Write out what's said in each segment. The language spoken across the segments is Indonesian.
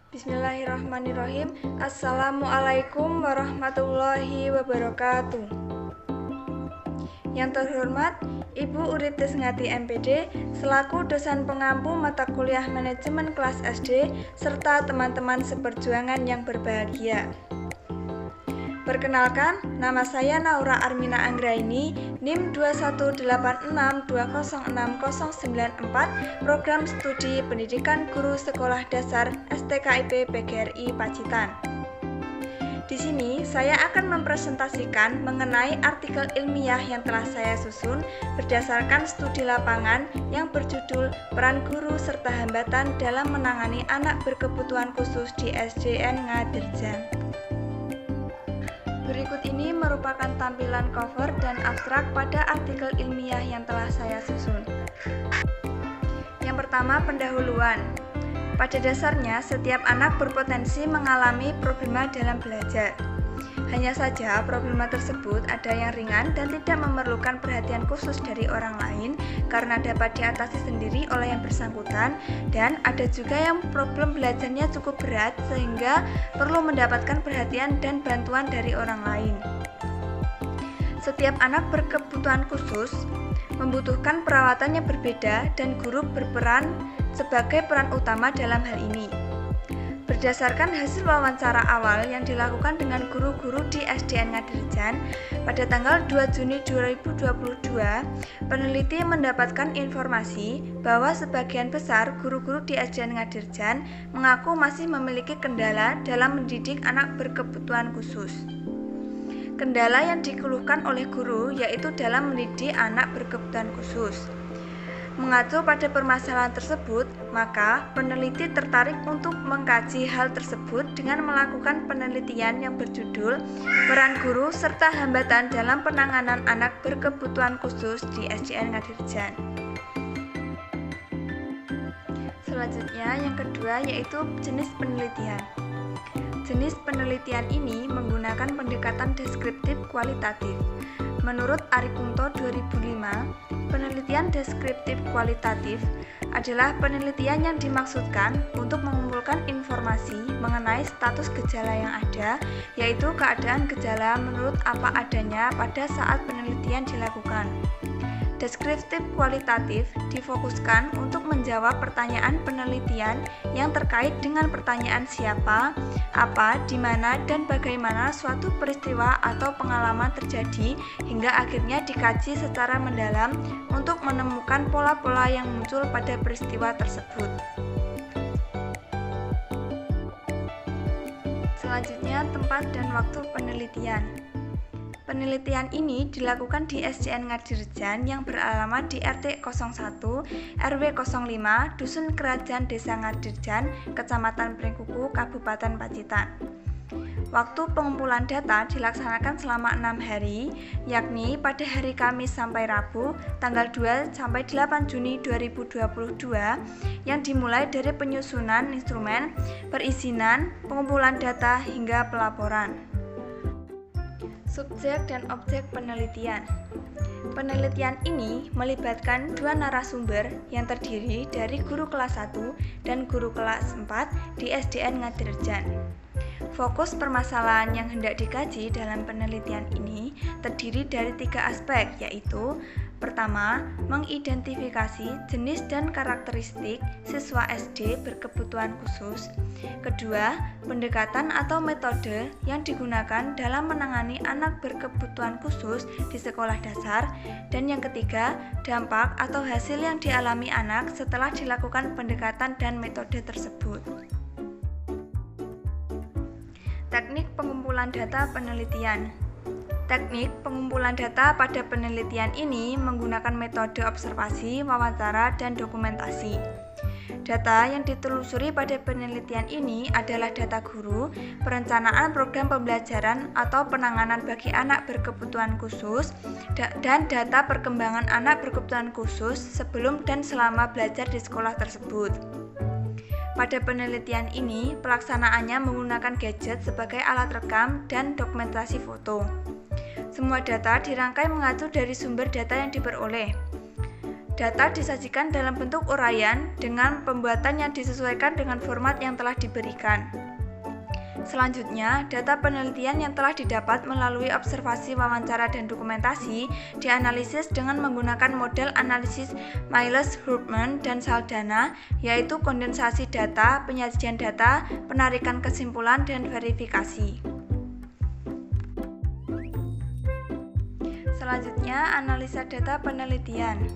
Bismillahirrahmanirrahim. Assalamualaikum warahmatullahi wabarakatuh. Yang terhormat Ibu Urit Desngati MPD selaku dosen pengampu mata kuliah manajemen kelas SD serta teman-teman seperjuangan yang berbahagia. Perkenalkan, nama saya Naura Armina Anggraini, NIM 21862066094, Program Studi Pendidikan Guru Sekolah Dasar STKIP PGRI Pacitan. Di sini saya akan mempresentasikan mengenai artikel ilmiah yang telah saya susun berdasarkan studi lapangan yang berjudul Peran Guru serta Hambatan dalam Menangani Anak Berkebutuhan Khusus di SDN Ngadirjan. Berikut ini merupakan tampilan cover dan abstrak pada artikel ilmiah yang telah saya susun. Yang pertama, pendahuluan. Pada dasarnya, setiap anak berpotensi mengalami problema dalam belajar. Hanya saja, problema tersebut ada yang ringan dan tidak memerlukan perhatian khusus dari orang lain karena dapat diatasi sendiri oleh yang bersangkutan, dan ada juga yang problem belajarnya cukup berat sehingga perlu mendapatkan perhatian dan bantuan dari orang lain. Setiap anak berkebutuhan khusus membutuhkan perawatan yang berbeda dan guru berperan sebagai peran utama dalam hal ini. Berdasarkan hasil wawancara awal yang dilakukan dengan guru-guru di SDN Ngadirjan pada tanggal 2 Juni 2022, peneliti mendapatkan informasi bahwa sebagian besar guru-guru di SDN Ngadirjan mengaku masih memiliki kendala dalam mendidik anak berkebutuhan khusus. Kendala yang dikeluhkan oleh guru yaitu dalam mendidik anak berkebutuhan khusus. Mengacu pada permasalahan tersebut, maka peneliti tertarik untuk mengkaji hal tersebut dengan melakukan penelitian yang berjudul Peran Guru serta Hambatan dalam Penanganan Anak Berkebutuhan Khusus di SDN Ngadirjan. Selanjutnya, yang kedua yaitu jenis penelitian. Jenis penelitian ini menggunakan pendekatan deskriptif kualitatif. Menurut Ari Kunto 2005, penelitian deskriptif kualitatif adalah penelitian yang dimaksudkan untuk mengumpulkan informasi mengenai status gejala yang ada, yaitu keadaan gejala menurut apa adanya pada saat penelitian dilakukan. Deskriptif kualitatif difokuskan untuk menjawab pertanyaan penelitian yang terkait dengan pertanyaan siapa, apa, di mana, dan bagaimana suatu peristiwa atau pengalaman terjadi hingga akhirnya dikaji secara mendalam untuk menemukan pola-pola yang muncul pada peristiwa tersebut. Selanjutnya, tempat dan waktu penelitian. Penelitian ini dilakukan di SDN Ngadirjan yang beralamat di RT 01 RW 05 Dusun Kerajaan Desa Ngadirjan, Kecamatan Pringkuku, Kabupaten Pacitan. Waktu pengumpulan data dilaksanakan selama 6 hari, yakni pada hari Kamis sampai Rabu, tanggal 2 sampai 8 Juni 2022, yang dimulai dari penyusunan instrumen, perizinan, pengumpulan data, hingga pelaporan. Subjek dan objek penelitian. Penelitian ini melibatkan dua narasumber yang terdiri dari guru kelas 1 dan guru kelas 4 di SDN Ngadirjan. Fokus permasalahan yang hendak dikaji dalam penelitian ini terdiri dari 3 aspek, yaitu pertama, mengidentifikasi jenis dan karakteristik siswa SD berkebutuhan khusus. Kedua, pendekatan atau metode yang digunakan dalam menangani anak berkebutuhan khusus di sekolah dasar. Dan yang ketiga, dampak atau hasil yang dialami anak setelah dilakukan pendekatan dan metode tersebut. Teknik pengumpulan data penelitian. Teknik pengumpulan data pada penelitian ini menggunakan metode observasi, wawancara, dan dokumentasi. Data yang ditelusuri pada penelitian ini adalah data guru, perencanaan program pembelajaran atau penanganan bagi anak berkebutuhan khusus, dan data perkembangan anak berkebutuhan khusus sebelum dan selama belajar di sekolah tersebut. Pada penelitian ini, pelaksanaannya menggunakan gadget sebagai alat rekam dan dokumentasi foto. Semua data dirangkai mengacu dari sumber data yang diperoleh. Data disajikan dalam bentuk uraian dengan pembuatan yang disesuaikan dengan format yang telah diberikan. Selanjutnya, data penelitian yang telah didapat melalui observasi, wawancara, dan dokumentasi dianalisis dengan menggunakan model analisis Miles-Hurtman dan Saldana, yaitu kondensasi data, penyajian data, penarikan kesimpulan, dan verifikasi. Selanjutnya, analisa data penelitian.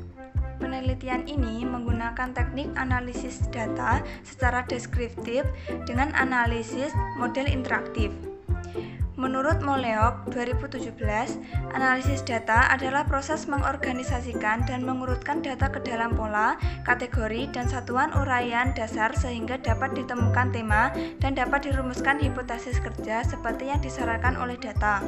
Penelitian ini menggunakan teknik analisis data secara deskriptif dengan analisis model interaktif. Menurut Moleok 2017, analisis data adalah proses mengorganisasikan dan mengurutkan data ke dalam pola, kategori, dan satuan uraian dasar sehingga dapat ditemukan tema dan dapat dirumuskan hipotesis kerja seperti yang disarankan oleh data.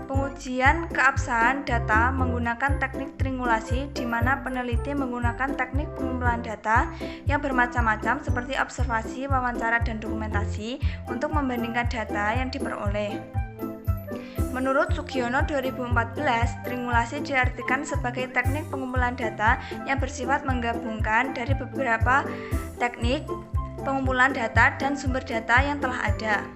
Pengujian keabsahan data menggunakan teknik triangulasi di mana peneliti menggunakan teknik pengumpulan data yang bermacam-macam seperti observasi, wawancara, dan dokumentasi untuk membandingkan data yang diperoleh. Menurut Sugiono 2014, triangulasi diartikan sebagai teknik pengumpulan data yang bersifat menggabungkan dari beberapa teknik pengumpulan data dan sumber data yang telah ada.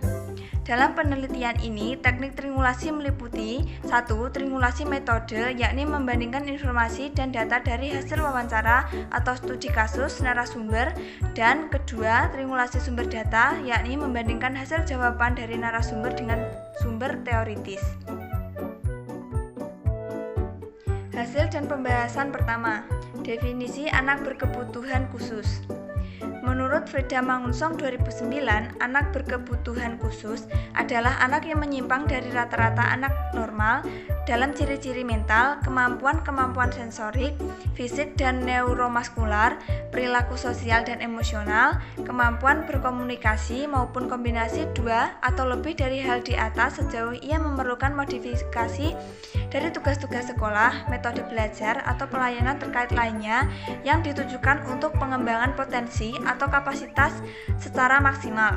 Dalam penelitian ini, teknik triangulasi meliputi 1. Triangulasi metode, yakni membandingkan informasi dan data dari hasil wawancara atau studi kasus narasumber, dan kedua, triangulasi sumber data, yakni membandingkan hasil jawaban dari narasumber dengan sumber teoritis. Hasil dan pembahasan pertama, definisi anak berkebutuhan khusus. Menurut Frida Mangunsong 2009, anak berkebutuhan khusus adalah anak yang menyimpang dari rata-rata anak normal dalam ciri-ciri mental, kemampuan sensorik, fisik dan neuromuskular, perilaku sosial dan emosional, kemampuan berkomunikasi maupun kombinasi dua atau lebih dari hal di atas sejauh ia memerlukan modifikasi dari tugas-tugas sekolah, metode belajar, atau pelayanan terkait lainnya yang ditujukan untuk pengembangan potensi atau kapasitas secara maksimal.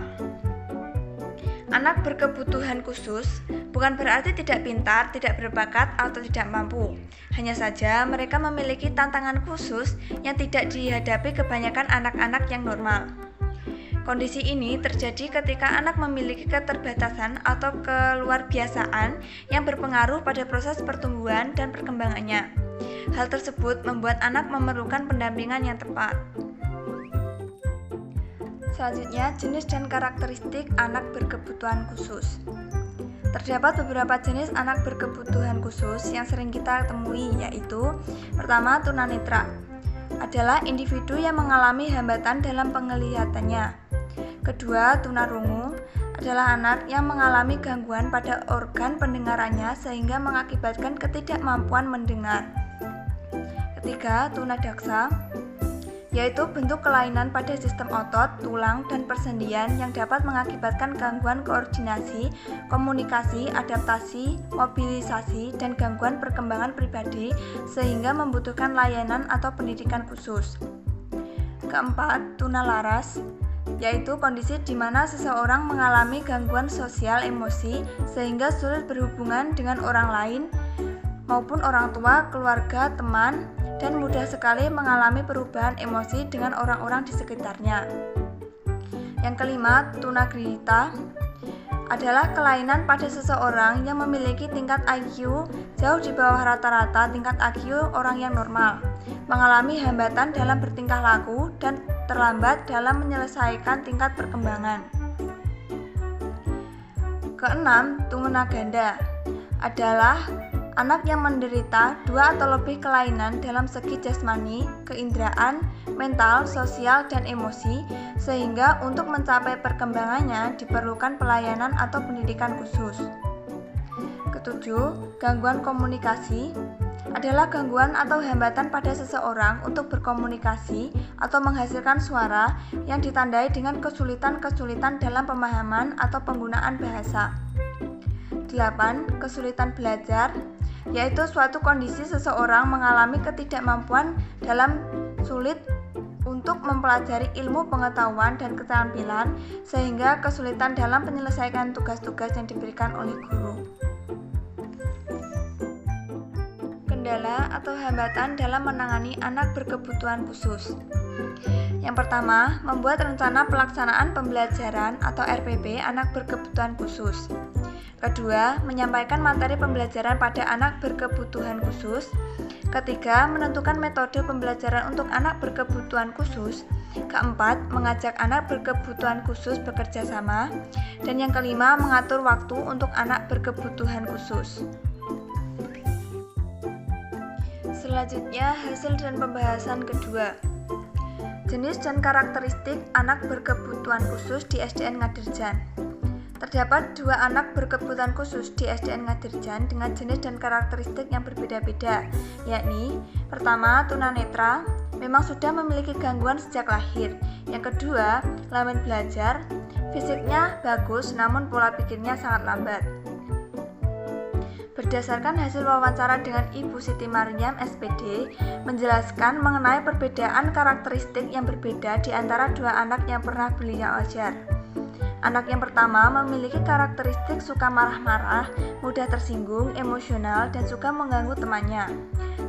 Anak berkebutuhan khusus bukan berarti tidak pintar, tidak berbakat, atau tidak mampu. Hanya saja mereka memiliki tantangan khusus yang tidak dihadapi kebanyakan anak-anak yang normal. Kondisi ini terjadi ketika anak memiliki keterbatasan atau keluarbiasaan yang berpengaruh pada proses pertumbuhan dan perkembangannya. Hal tersebut membuat anak memerlukan pendampingan yang tepat. Selanjutnya, jenis dan karakteristik anak berkebutuhan khusus. Terdapat beberapa jenis anak berkebutuhan khusus yang sering kita temui, yaitu pertama, tunanetra adalah individu yang mengalami hambatan dalam penglihatannya. Kedua, tunarungu adalah anak yang mengalami gangguan pada organ pendengarannya sehingga mengakibatkan ketidakmampuan mendengar. Ketiga, tunadaksa yaitu bentuk kelainan pada sistem otot, tulang, dan persendian yang dapat mengakibatkan gangguan koordinasi, komunikasi, adaptasi, mobilisasi, dan gangguan perkembangan pribadi sehingga membutuhkan layanan atau pendidikan khusus. Keempat, tunalaras yaitu kondisi di mana seseorang mengalami gangguan sosial emosi sehingga sulit berhubungan dengan orang lain maupun orang tua, keluarga, teman, dan mudah sekali mengalami perubahan emosi dengan orang-orang di sekitarnya. Yang kelima, tunagrihita adalah kelainan pada seseorang yang memiliki tingkat IQ jauh di bawah rata-rata tingkat IQ orang yang normal, mengalami hambatan dalam bertingkah laku, dan terlambat dalam menyelesaikan tingkat perkembangan. Keenam, tunaganda adalah anak yang menderita dua atau lebih kelainan dalam segi jasmani, keinderaan, mental, sosial, dan emosi, sehingga untuk mencapai perkembangannya diperlukan pelayanan atau pendidikan khusus. Ketujuh, gangguan komunikasi adalah gangguan atau hambatan pada seseorang untuk berkomunikasi atau menghasilkan suara yang ditandai dengan kesulitan-kesulitan dalam pemahaman atau penggunaan bahasa. 8. Kesulitan belajar yaitu suatu kondisi seseorang mengalami ketidakmampuan dalam sulit untuk mempelajari ilmu pengetahuan dan keterampilan sehingga kesulitan dalam menyelesaikan tugas-tugas yang diberikan oleh guru. Kendala atau hambatan dalam menangani anak berkebutuhan khusus. Yang pertama, membuat rencana pelaksanaan pembelajaran atau RPP anak berkebutuhan khusus. Kedua, menyampaikan materi pembelajaran pada anak berkebutuhan khusus. Ketiga, menentukan metode pembelajaran untuk anak berkebutuhan khusus. Keempat, mengajak anak berkebutuhan khusus bekerja sama. Dan yang kelima, mengatur waktu untuk anak berkebutuhan khusus. Selanjutnya, hasil dan pembahasan kedua. Jenis dan karakteristik anak berkebutuhan khusus di SDN Ngadirjan. Terdapat 2 anak berkebutuhan khusus di SDN Ngadirjan dengan jenis dan karakteristik yang berbeda-beda, yakni pertama, tunanetra, memang sudah memiliki gangguan sejak lahir. Yang kedua, lamban belajar, fisiknya bagus namun pola pikirnya sangat lambat. Berdasarkan hasil wawancara dengan Ibu Siti Maryam SPD, menjelaskan mengenai perbedaan karakteristik yang berbeda di antara 2 anak yang pernah beliau ajar. Anak yang pertama memiliki karakteristik suka marah-marah, mudah tersinggung, emosional, dan suka mengganggu temannya.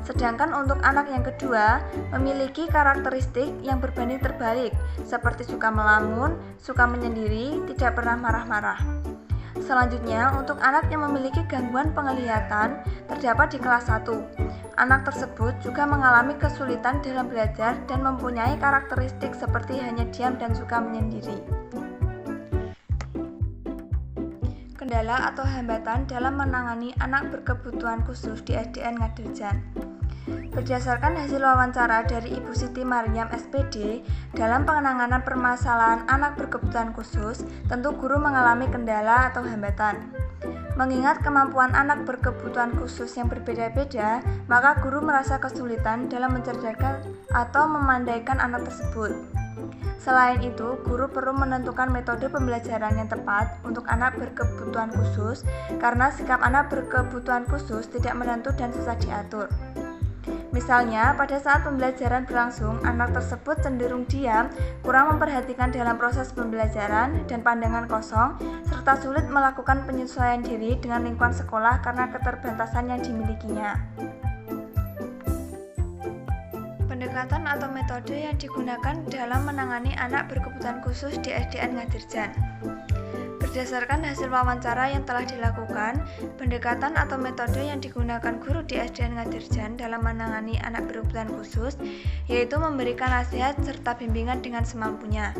Sedangkan untuk anak yang kedua memiliki karakteristik yang berbanding terbalik, seperti suka melamun, suka menyendiri, tidak pernah marah-marah. Selanjutnya, untuk anak yang memiliki gangguan penglihatan terdapat di kelas 1. Anak tersebut juga mengalami kesulitan dalam belajar dan mempunyai karakteristik seperti hanya diam dan suka menyendiri. Kendala atau hambatan dalam menangani anak berkebutuhan khusus di SDN Ngadirjan. Berdasarkan hasil wawancara dari Ibu Siti Maryam SPD, dalam penanganan permasalahan anak berkebutuhan khusus, tentu guru mengalami kendala atau hambatan. Mengingat kemampuan anak berkebutuhan khusus yang berbeda-beda, maka guru merasa kesulitan dalam mencerdaskan atau memandaikan anak tersebut. Selain itu, guru perlu menentukan metode pembelajaran yang tepat untuk anak berkebutuhan khusus, karena sikap anak berkebutuhan khusus tidak menentu dan susah diatur. Misalnya, pada saat pembelajaran berlangsung, anak tersebut cenderung diam, kurang memperhatikan dalam proses pembelajaran, dan pandangan kosong, serta sulit melakukan penyesuaian diri dengan lingkungan sekolah karena keterbatasan yang dimilikinya. Pendekatan atau metode yang digunakan dalam menangani anak berkebutuhan khusus di SDN Ngadirjan. Berdasarkan hasil wawancara yang telah dilakukan, pendekatan atau metode yang digunakan guru di SDN Ngadirjan dalam menangani anak berkebutuhan khusus yaitu memberikan nasihat serta bimbingan dengan semampunya.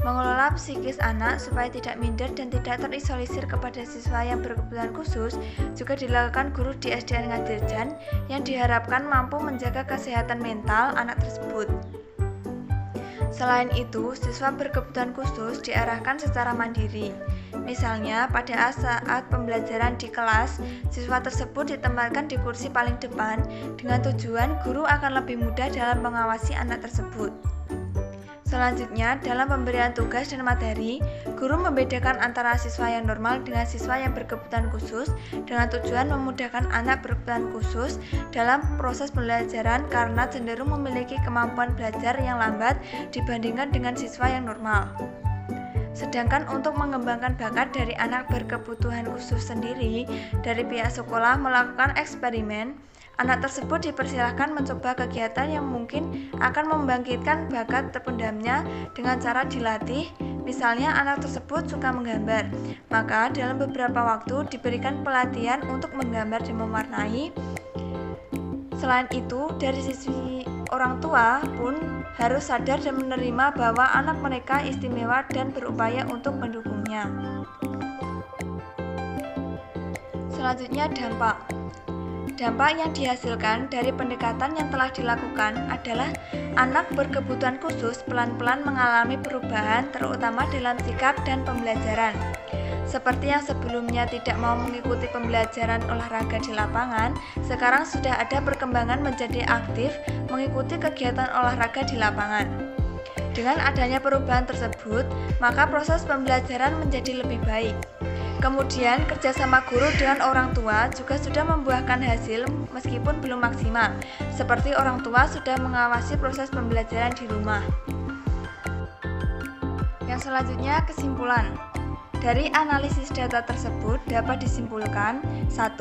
Mengelola psikis anak supaya tidak minder dan tidak terisolisir kepada siswa yang berkebutuhan khusus juga dilakukan guru di SDN Ngadirjan yang diharapkan mampu menjaga kesehatan mental anak tersebut. Selain itu, siswa berkebutuhan khusus diarahkan secara mandiri. Misalnya, pada saat pembelajaran di kelas, siswa tersebut ditempatkan di kursi paling depan dengan tujuan guru akan lebih mudah dalam mengawasi anak tersebut. Selanjutnya, dalam pemberian tugas dan materi, guru membedakan antara siswa yang normal dengan siswa yang berkebutuhan khusus dengan tujuan memudahkan anak berkebutuhan khusus dalam proses pembelajaran karena cenderung memiliki kemampuan belajar yang lambat dibandingkan dengan siswa yang normal. Sedangkan untuk mengembangkan bakat dari anak berkebutuhan khusus sendiri, dari pihak sekolah melakukan eksperimen. Anak tersebut dipersilahkan mencoba kegiatan yang mungkin akan membangkitkan bakat terpendamnya dengan cara dilatih. Misalnya anak tersebut suka menggambar, maka dalam beberapa waktu diberikan pelatihan untuk menggambar dan mewarnai. Selain itu, dari sisi orang tua pun harus sadar dan menerima bahwa anak mereka istimewa dan berupaya untuk mendukungnya. Selanjutnya, dampak. Dampak yang dihasilkan dari pendekatan yang telah dilakukan adalah anak berkebutuhan khusus pelan-pelan mengalami perubahan terutama dalam sikap dan pembelajaran. Seperti yang sebelumnya tidak mau mengikuti pembelajaran olahraga di lapangan, sekarang sudah ada perkembangan menjadi aktif mengikuti kegiatan olahraga di lapangan. Dengan adanya perubahan tersebut, maka proses pembelajaran menjadi lebih baik. Kemudian, kerjasama guru dengan orang tua juga sudah membuahkan hasil meskipun belum maksimal, seperti orang tua sudah mengawasi proses pembelajaran di rumah. Yang selanjutnya, kesimpulan. Dari analisis data tersebut dapat disimpulkan 1.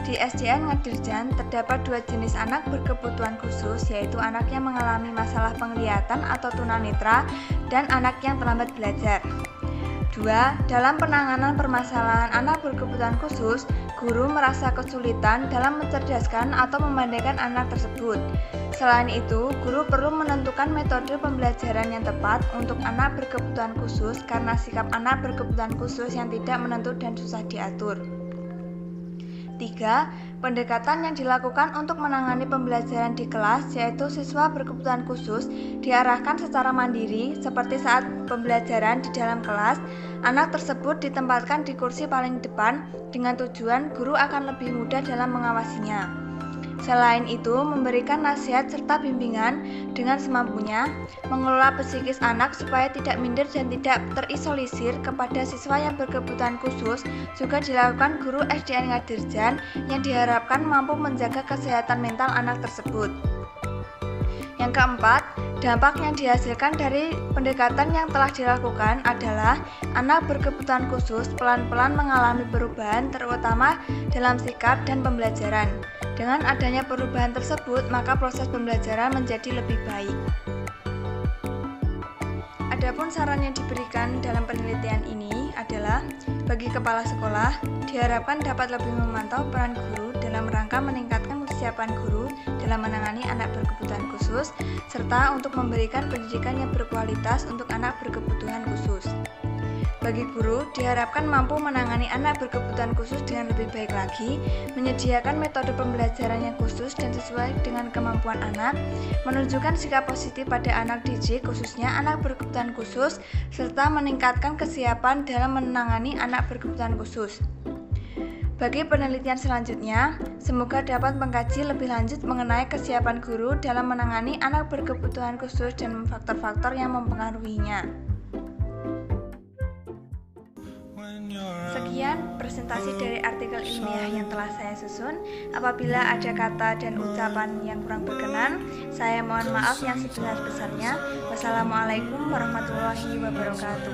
Di SDN Ngadirjan terdapat 2 jenis anak berkebutuhan khusus, yaitu anak yang mengalami masalah penglihatan atau tunanetra dan anak yang terlambat belajar. 2. Dalam penanganan permasalahan anak berkebutuhan khusus, guru merasa kesulitan dalam mencerdaskan atau memandaikan anak tersebut. Selain itu, guru perlu menentukan metode pembelajaran yang tepat untuk anak berkebutuhan khusus karena sikap anak berkebutuhan khusus yang tidak menentu dan susah diatur. 3. Pendekatan yang dilakukan untuk menangani pembelajaran di kelas, yaitu siswa berkebutuhan khusus diarahkan secara mandiri, seperti saat pembelajaran di dalam kelas, anak tersebut ditempatkan di kursi paling depan dengan tujuan guru akan lebih mudah dalam mengawasinya. Selain itu, memberikan nasihat serta bimbingan dengan semampunya, mengelola psikis anak supaya tidak minder dan tidak terisolisir kepada siswa yang berkebutuhan khusus juga dilakukan guru SDN Ngadirjan yang diharapkan mampu menjaga kesehatan mental anak tersebut. Yang keempat, dampak yang dihasilkan dari pendekatan yang telah dilakukan adalah anak berkebutuhan khusus pelan-pelan mengalami perubahan terutama dalam sikap dan pembelajaran. Dengan adanya perubahan tersebut, maka proses pembelajaran menjadi lebih baik. Adapun saran yang diberikan dalam penelitian ini adalah bagi kepala sekolah diharapkan dapat lebih memantau peran guru dalam rangka meningkatkan kesiapan guru dalam menangani anak berkebutuhan khusus serta untuk memberikan pendidikan yang berkualitas untuk anak berkebutuhan khusus. Bagi guru, diharapkan mampu menangani anak berkebutuhan khusus dengan lebih baik lagi, menyediakan metode pembelajaran yang khusus dan sesuai dengan kemampuan anak, menunjukkan sikap positif pada anak didik, khususnya anak berkebutuhan khusus, serta meningkatkan kesiapan dalam menangani anak berkebutuhan khusus. Bagi penelitian selanjutnya, semoga dapat mengkaji lebih lanjut mengenai kesiapan guru dalam menangani anak berkebutuhan khusus dan faktor-faktor yang mempengaruhinya. Sekian presentasi dari artikel ilmiah yang telah saya susun. Apabila ada kata dan ucapan yang kurang berkenan, saya mohon maaf yang sebesar-besarnya. Wassalamualaikum warahmatullahi wabarakatuh.